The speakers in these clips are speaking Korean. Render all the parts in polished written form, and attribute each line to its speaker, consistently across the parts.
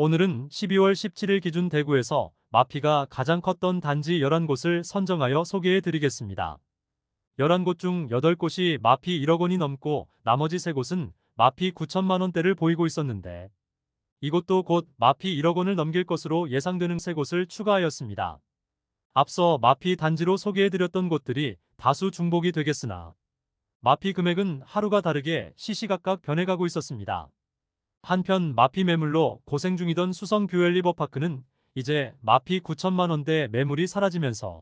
Speaker 1: 오늘은 12월 17일 기준 대구에서 마피가 가장 컸던 단지 11곳을 선정하여 소개해 드리겠습니다. 11곳 중 8곳이 마피 1억 원이 넘고 나머지 3곳은 마피 9천만 원대를 보이고 있었는데 이곳도 곧 마피 1억 원을 넘길 것으로 예상되는 3곳을 추가하였습니다. 앞서 마피 단지로 소개해드렸던 곳들이 다수 중복이 되겠으나 마피 금액은 하루가 다르게 시시각각 변해가고 있었습니다. 한편 마피 매물로 고생 중이던 수성 뷰엘 리버파크는 이제 마피 9천만 원대 매물이 사라지면서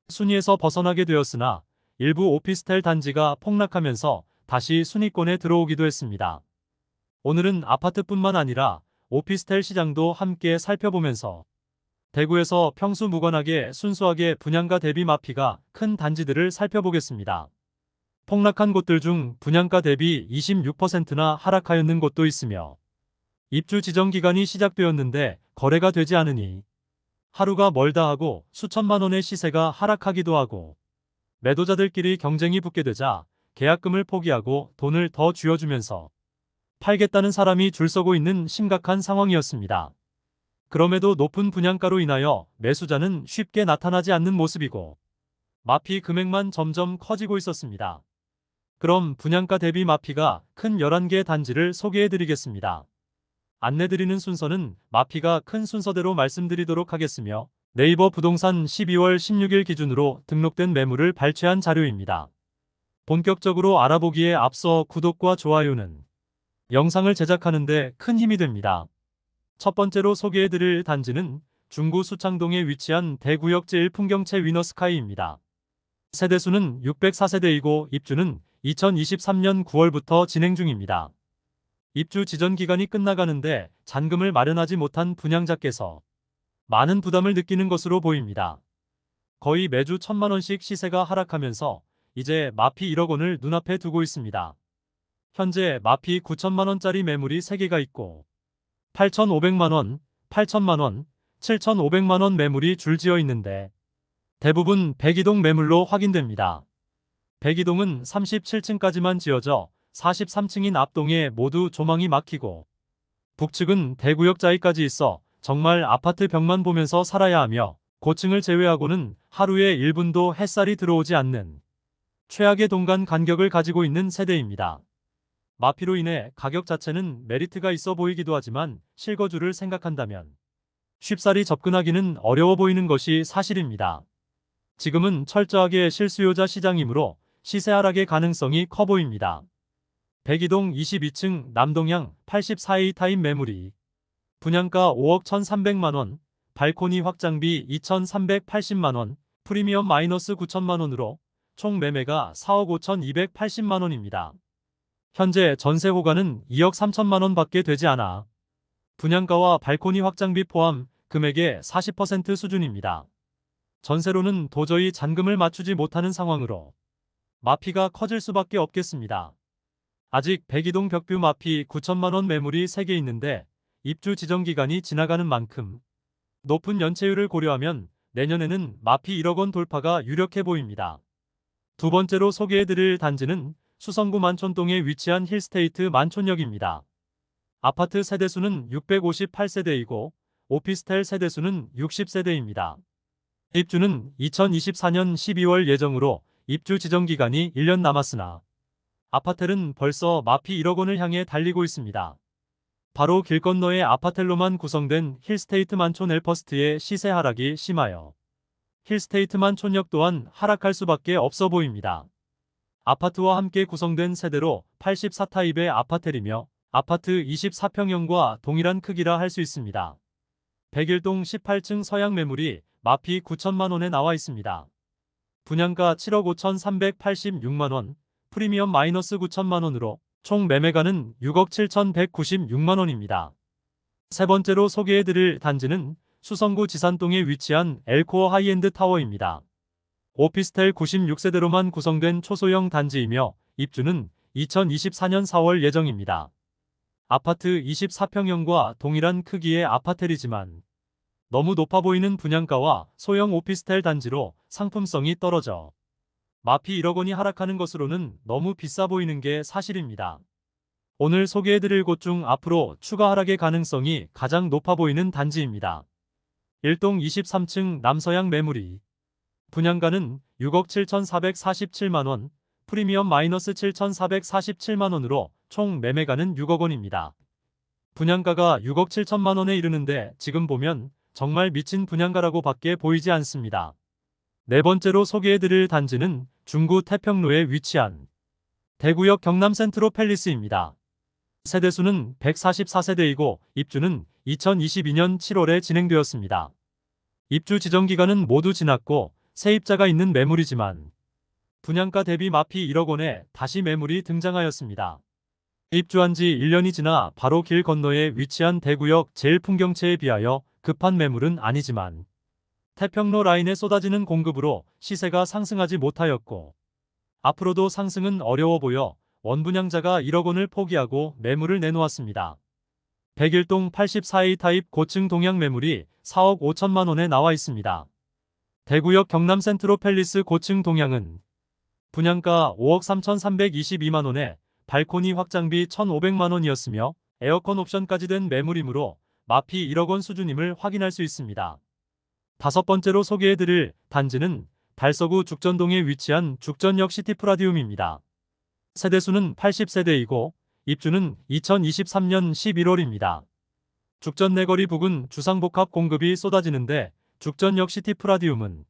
Speaker 1: 순위에서 벗어나게 되었으나 일부 오피스텔 단지가 폭락하면서 다시 순위권에 들어오기도 했습니다. 오늘은 아파트뿐만 아니라 오피스텔 시장도 함께 살펴보면서 대구에서 평수 무관하게 순수하게 분양가 대비 마피가 큰 단지들을 살펴보겠습니다. 폭락한 곳들 중 분양가 대비 26%나 하락하였는 곳도 있으며 입주 지정 기간이 시작되었는데 거래가 되지 않으니 하루가 멀다 하고 수천만 원의 시세가 하락하기도 하고 매도자들끼리 경쟁이 붙게 되자 계약금을 포기하고 돈을 더 쥐어주면서 팔겠다는 사람이 줄 서고 있는 심각한 상황이었습니다. 그럼에도 높은 분양가로 인하여 매수자는 쉽게 나타나지 않는 모습이고 마피 금액만 점점 커지고 있었습니다. 그럼 분양가 대비 마피가 큰 11개 단지를 소개해드리겠습니다. 안내드리는 순서는 마피가 큰 순서대로 말씀드리도록 하겠으며 네이버 부동산 12월 16일 기준으로 등록된 매물을 발췌한 자료입니다. 본격적으로 알아보기에 앞서 구독과 좋아요는 영상을 제작하는 데 큰 힘이 됩니다. 첫 번째로 소개해드릴 단지는 중구 수창동에 위치한 대구역 제1풍경채 위너스카이입니다. 세대수는 604세대이고 입주는 2023년 9월부터 진행 중입니다. 입주 지전 기간이 끝나가는데 잔금을 마련하지 못한 분양자께서 많은 부담을 느끼는 것으로 보입니다. 거의 매주 1,000만 원씩 시세가 하락하면서 이제 마피 1억 원을 눈앞에 두고 있습니다. 현재 마피 9천만 원짜리 매물이 3개가 있고 8,500만 원, 8천만 원, 7,500만 원 매물이 줄지어 있는데 대부분 백이동 매물로 확인됩니다. 백이동은 37층까지만 지어져 43층인 앞동에 모두 조망이 막히고 북측은 대구역 자이까지 있어 정말 아파트 벽만 보면서 살아야 하며 고층을 제외하고는 하루에 1분도 햇살이 들어오지 않는 최악의 동간 간격을 가지고 있는 세대입니다. 마피로 인해 가격 자체는 메리트가 있어 보이기도 하지만 실거주를 생각한다면 쉽사리 접근하기는 어려워 보이는 것이 사실입니다. 지금은 철저하게 실수요자 시장이므로 시세 하락의 가능성이 커 보입니다. 백이동 22층 남동향 84A 타입 매물이 분양가 5억 1,300만 원, 발코니 확장비 2,380만 원, 프리미엄 마이너스 9천만 원으로 총 매매가 4억 5,280만 원입니다. 현재 전세 호가는 2억 3천만 원 밖에 되지 않아 분양가와 발코니 확장비 포함 금액의 40% 수준입니다. 전세로는 도저히 잔금을 맞추지 못하는 상황으로 마피가 커질 수밖에 없겠습니다. 아직 백이동 벽뷰 마피 9천만 원 매물이 3개 있는데 입주 지정 기간이 지나가는 만큼 높은 연체율을 고려하면 내년에는 마피 1억 원 돌파가 유력해 보입니다. 두 번째로 소개해드릴 단지는 수성구 만촌동에 위치한 힐스테이트 만촌역입니다. 아파트 세대수는 658세대이고 오피스텔 세대수는 60세대입니다. 입주는 2024년 12월 예정으로 입주 지정 기간이 1년 남았으나 아파텔은 벌써 마피 1억 원을 향해 달리고 있습니다. 바로 길 건너의 아파텔로만 구성된 힐스테이트 만촌 엘퍼스트의 시세 하락이 심하여 힐스테이트 만촌역 또한 하락할 수밖에 없어 보입니다. 아파트와 함께 구성된 세대로 84타입의 아파텔이며 아파트 24평형과 동일한 크기라 할 수 있습니다. 백일동 18층 서양 매물이 마피 9천만 원에 나와 있습니다. 분양가 7억 5,386만 원, 프리미엄 마이너스 9천만 원으로 총 매매가는 6억 7,196만 원입니다. 세 번째로 소개해드릴 단지는 수성구 지산동에 위치한 엘코어 하이엔드 타워입니다. 오피스텔 96세대로만 구성된 초소형 단지이며 입주는 2024년 4월 예정입니다. 아파트 24평형과 동일한 크기의 아파텔이지만 너무 높아 보이는 분양가와 소형 오피스텔 단지로 상품성이 떨어져 마피 1억 원이 하락하는 것으로는 너무 비싸 보이는 게 사실입니다. 오늘 소개해드릴 곳 중 앞으로 추가 하락의 가능성이 가장 높아 보이는 단지입니다. 1동 23층 남서양 매물이 분양가는 6억 7,447만원, 프리미엄 마이너스 7,447만원으로 총 매매가는 6억 원입니다. 분양가가 6억 7천만원에 이르는데 지금 보면 정말 미친 분양가라고 밖에 보이지 않습니다. 네 번째로 소개해드릴 단지는 중구 태평로에 위치한 대구역 경남 센트로 팰리스입니다. 세대수는 144세대이고 입주는 2022년 7월에 진행되었습니다. 입주 지정 기간은 모두 지났고 세입자가 있는 매물이지만 분양가 대비 마피 1억 원에 다시 매물이 등장하였습니다. 입주한 지 1년이 지나 바로 길 건너에 위치한 대구역 제1풍경채에 비하여 급한 매물은 아니지만 태평로 라인에 쏟아지는 공급으로 시세가 상승하지 못하였고 앞으로도 상승은 어려워 보여 원분양자가 1억 원을 포기하고 매물을 내놓았습니다. 101동 84A 타입 고층 동양 매물이 4억 5천만 원에 나와 있습니다. 대구역 경남 센트로 팰리스 고층 동양은 분양가 5억 3,322만 원에 발코니 확장비 1,500만 원이었으며 에어컨 옵션까지 된 매물이므로 마피 1억 원 수준임을 확인할 수 있습니다. 다섯 번째로 소개해드릴 단지는 달서구 죽전동에 위치한 죽전역 시티프라디움입니다. 세대수는 80세대이고 입주는 2023년 11월입니다. 죽전 내거리 부근 주상복합 공급이 쏟아지는데 죽전역 시티프라디움은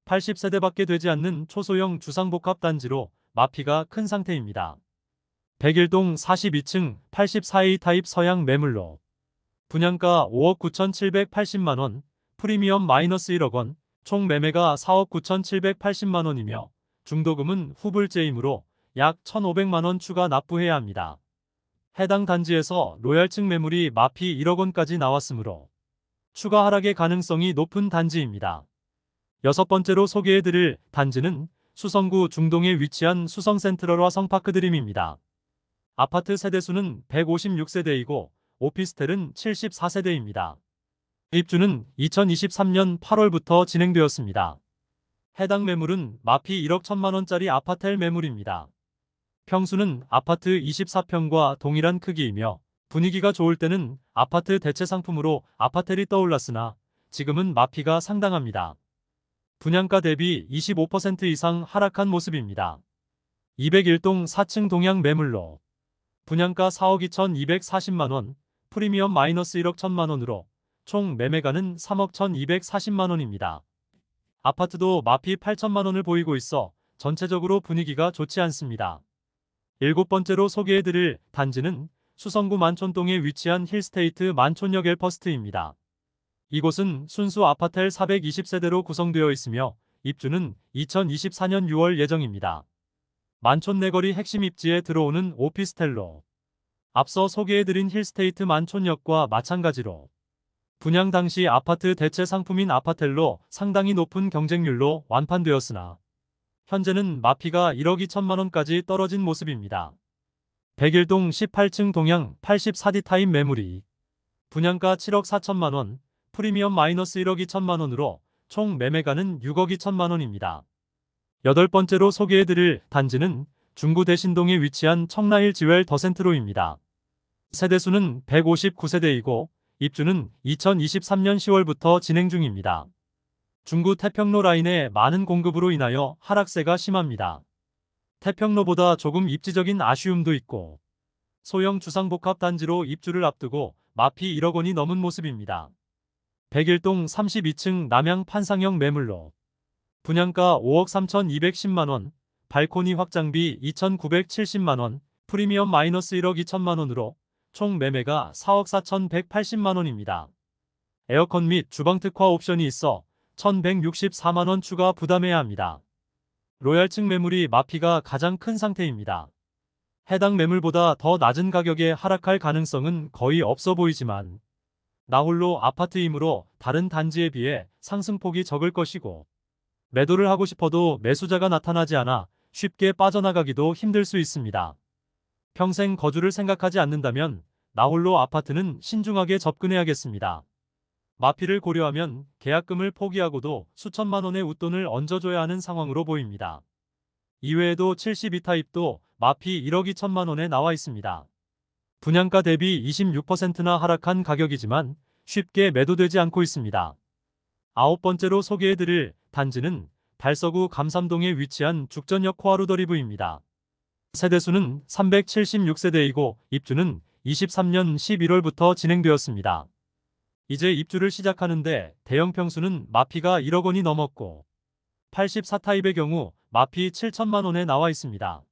Speaker 1: 80세대밖에 되지 않는 초소형 주상복합 단지로 마피가 큰 상태입니다. 101동 42층 84A 타입 서양 매물로 분양가 5억 9,780만원, 프리미엄 마이너스 1억 원, 총 매매가 4억 9,780만 원이며 중도금은 후불제이므로 약 1,500만 원 추가 납부해야 합니다. 해당 단지에서 로얄층 매물이 마피 1억 원까지 나왔으므로 추가 하락의 가능성이 높은 단지입니다. 여섯 번째로 소개해드릴 단지는 수성구 중동에 위치한 수성센트럴화 성파크드림입니다. 아파트 세대수는 156세대이고 오피스텔은 74세대입니다. 입주는 2023년 8월부터 진행되었습니다. 해당 매물은 마피 1억 1천만원짜리 아파텔 매물입니다. 평수는 아파트 24평과 동일한 크기이며 분위기가 좋을 때는 아파트 대체 상품으로 아파텔이 떠올랐으나 지금은 마피가 상당합니다. 분양가 대비 25% 이상 하락한 모습입니다. 201동 4층 동양 매물로 분양가 4억 2,240만원, 프리미엄 마이너스 1억 1천만원으로 총 매매가는 3억 1,240만원입니다. 아파트도 마피 8천만원을 보이고 있어 전체적으로 분위기가 좋지 않습니다. 일곱 번째로 소개해드릴 단지는 수성구 만촌동에 위치한 힐스테이트 만촌역 엘퍼스트입니다. 이곳은 순수 아파텔 420세대로 구성되어 있으며 입주는 2024년 6월 예정입니다. 만촌 내거리 핵심 입지에 들어오는 오피스텔로 앞서 소개해드린 힐스테이트 만촌역과 마찬가지로 분양 당시 아파트 대체 상품인 아파텔로 상당히 높은 경쟁률로 완판되었으나 현재는 마피가 1억 2천만 원까지 떨어진 모습입니다. 101동 18층 동양 84D 타입 매물이 분양가 7억 4천만 원, 프리미엄 마이너스 1억 2천만 원으로 총 매매가는 6억 2천만 원입니다. 여덟 번째로 소개해드릴 단지는 중구 대신동에 위치한 청라일 지웰 더센트로입니다. 세대수는 159세대이고 입주는 2023년 10월부터 진행 중입니다. 중구 태평로 라인의 많은 공급으로 인하여 하락세가 심합니다. 태평로보다 조금 입지적인 아쉬움도 있고 소형 주상복합 단지로 입주를 앞두고 마피 1억 원이 넘은 모습입니다. 101동 32층 남양 판상형 매물로 분양가 5억 3,210만원, 발코니 확장비 2,970만원, 프리미엄 마이너스 1억 2천만 원으로 총 매매가 4억 4,180만 원입니다. 에어컨 및 주방 특화 옵션이 있어 1,164만 원 추가 부담해야 합니다. 로얄층 매물이 마피가 가장 큰 상태입니다. 해당 매물보다 더 낮은 가격에 하락할 가능성은 거의 없어 보이지만 나홀로 아파트이므로 다른 단지에 비해 상승폭이 적을 것이고 매도를 하고 싶어도 매수자가 나타나지 않아 쉽게 빠져나가기도 힘들 수 있습니다. 평생 거주를 생각하지 않는다면 나홀로 아파트는 신중하게 접근해야겠습니다. 마피를 고려하면 계약금을 포기하고도 수천만 원의 웃돈을 얹어줘야 하는 상황으로 보입니다. 이외에도 72타입도 마피 1억 2천만 원에 나와 있습니다. 분양가 대비 26%나 하락한 가격이지만 쉽게 매도되지 않고 있습니다. 아홉 번째로 소개해드릴 단지는 달서구 감삼동에 위치한 죽전역 코아루더리브입니다. 세대수는 376세대이고 입주는 23년 11월부터 진행되었습니다. 이제 입주를 시작하는데 대형 평수는 마피가 1억 원이 넘었고 84타입의 경우 마피 7천만 원에 나와 있습니다.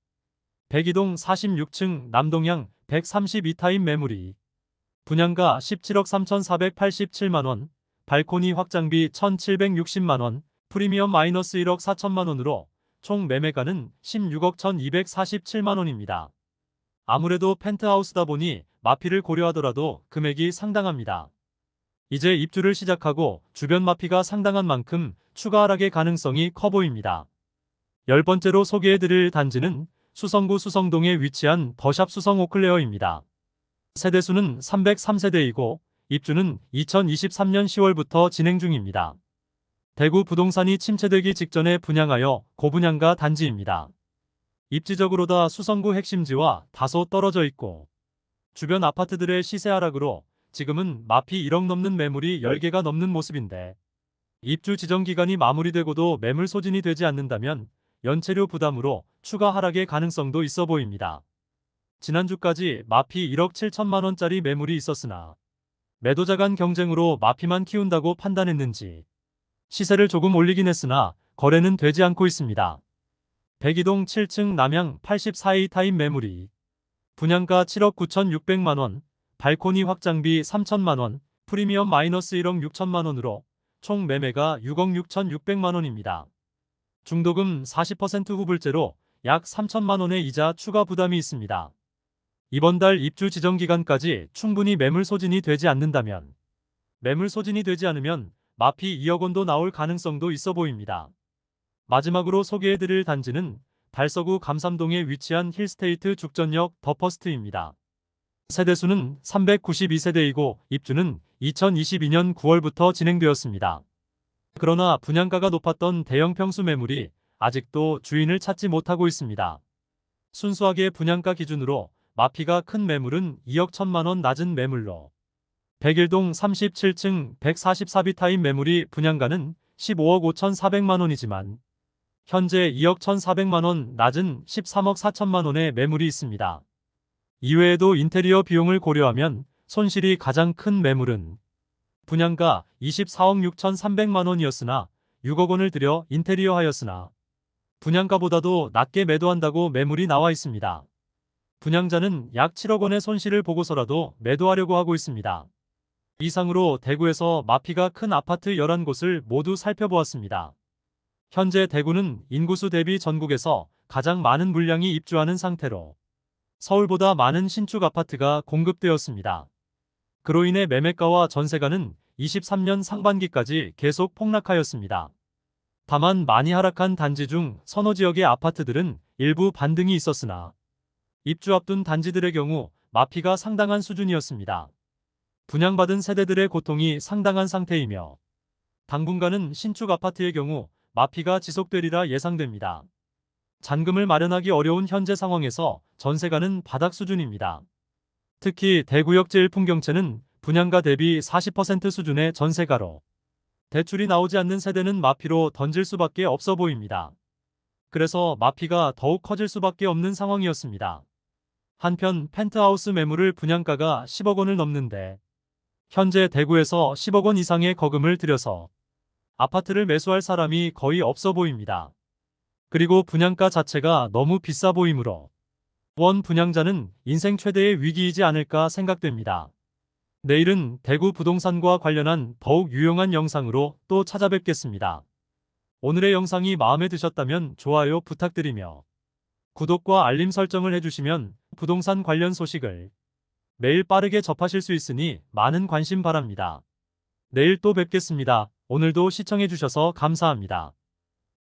Speaker 1: 102동 46층 남동향 132타입 매물이 분양가 17억 3,487만 원, 발코니 확장비 1,760만 원, 프리미엄 마이너스 1억 4천만 원으로 총 매매가는 16억 1,247만 원입니다. 아무래도 펜트하우스다 보니 마피를 고려하더라도 금액이 상당합니다. 이제 입주를 시작하고 주변 마피가 상당한 만큼 추가 하락의 가능성이 커 보입니다. 열 번째로 소개해드릴 단지는 수성구 수성동에 위치한 더샵 수성 오클레어입니다. 세대수는 303세대이고 입주는 2023년 10월부터 진행 중입니다. 대구 부동산이 침체되기 직전에 분양하여 고분양가 단지입니다. 입지적으로 수성구 핵심지와 다소 떨어져 있고 주변 아파트들의 시세 하락으로 지금은 마피 1억 넘는 매물이 10개가 넘는 모습인데 입주 지정 기간이 마무리되고도 매물 소진이 되지 않는다면 연체료 부담으로 추가 하락의 가능성도 있어 보입니다. 지난주까지 마피 1억 7천만 원짜리 매물이 있었으나 매도자 간 경쟁으로 마피만 키운다고 판단했는지 시세를 조금 올리긴 했으나 거래는 되지 않고 있습니다. 102동 7층 남향 84A 타입 매물이 분양가 7억 9,600만 원, 발코니 확장비 3천만 원, 프리미엄 마이너스 1억 6천만 원으로 총 매매가 6억 6,600만 원입니다. 중도금 40% 후불제로 약 3천만 원의 이자 추가 부담이 있습니다. 이번 달 입주 지정 기간까지 충분히 매물 소진이 되지 않는다면 매물 소진이 되지 않으면 마피 2억 원도 나올 가능성도 있어 보입니다. 마지막으로 소개해드릴 단지는 달서구 감삼동에 위치한 힐스테이트 죽전역 더퍼스트입니다. 세대수는 392세대이고 입주는 2022년 9월부터 진행되었습니다. 그러나 분양가가 높았던 대형 평수 매물이 아직도 주인을 찾지 못하고 있습니다. 순수하게 분양가 기준으로 마피가 큰 매물은 2억 1천만 원 낮은 매물로 101동 37층 144B 타입 매물이 분양가는 15억 5,400만 원이지만 현재 2억 1,400만 원 낮은 13억 4천만 원의 매물이 있습니다. 이외에도 인테리어 비용을 고려하면 손실이 가장 큰 매물은 분양가 24억 6,300만 원이었으나 6억 원을 들여 인테리어 하였으나 분양가보다도 낮게 매도한다고 매물이 나와 있습니다. 분양자는 약 7억 원의 손실을 보고서라도 매도하려고 하고 있습니다. 이상으로 대구에서 마피가 큰 아파트 11곳을 모두 살펴보았습니다. 현재 대구는 인구수 대비 전국에서 가장 많은 물량이 입주하는 상태로 서울보다 많은 신축 아파트가 공급되었습니다. 그로 인해 매매가와 전세가는 23년 상반기까지 계속 폭락하였습니다. 다만 많이 하락한 단지 중 서너 지역의 아파트들은 일부 반등이 있었으나 입주 앞둔 단지들의 경우 마피가 상당한 수준이었습니다. 분양받은 세대들의 고통이 상당한 상태이며 당분간은 신축 아파트의 경우 마피가 지속되리라 예상됩니다. 잔금을 마련하기 어려운 현재 상황에서 전세가는 바닥 수준입니다. 특히 대구역 제1풍경채는 분양가 대비 40% 수준의 전세가로 대출이 나오지 않는 세대는 마피로 던질 수밖에 없어 보입니다. 그래서 마피가 더욱 커질 수밖에 없는 상황이었습니다. 한편 펜트하우스 매물을 분양가가 10억 원을 넘는데 현재 대구에서 10억 원 이상의 거금을 들여서 아파트를 매수할 사람이 거의 없어 보입니다. 그리고 분양가 자체가 너무 비싸 보이므로 원 분양자는 인생 최대의 위기이지 않을까 생각됩니다. 내일은 대구 부동산과 관련한 더욱 유용한 영상으로 또 찾아뵙겠습니다. 오늘의 영상이 마음에 드셨다면 좋아요 부탁드리며 구독과 알림 설정을 해주시면 부동산 관련 소식을 매일 빠르게 접하실 수 있으니 많은 관심 바랍니다. 내일 또 뵙겠습니다. 오늘도 시청해주셔서 감사합니다.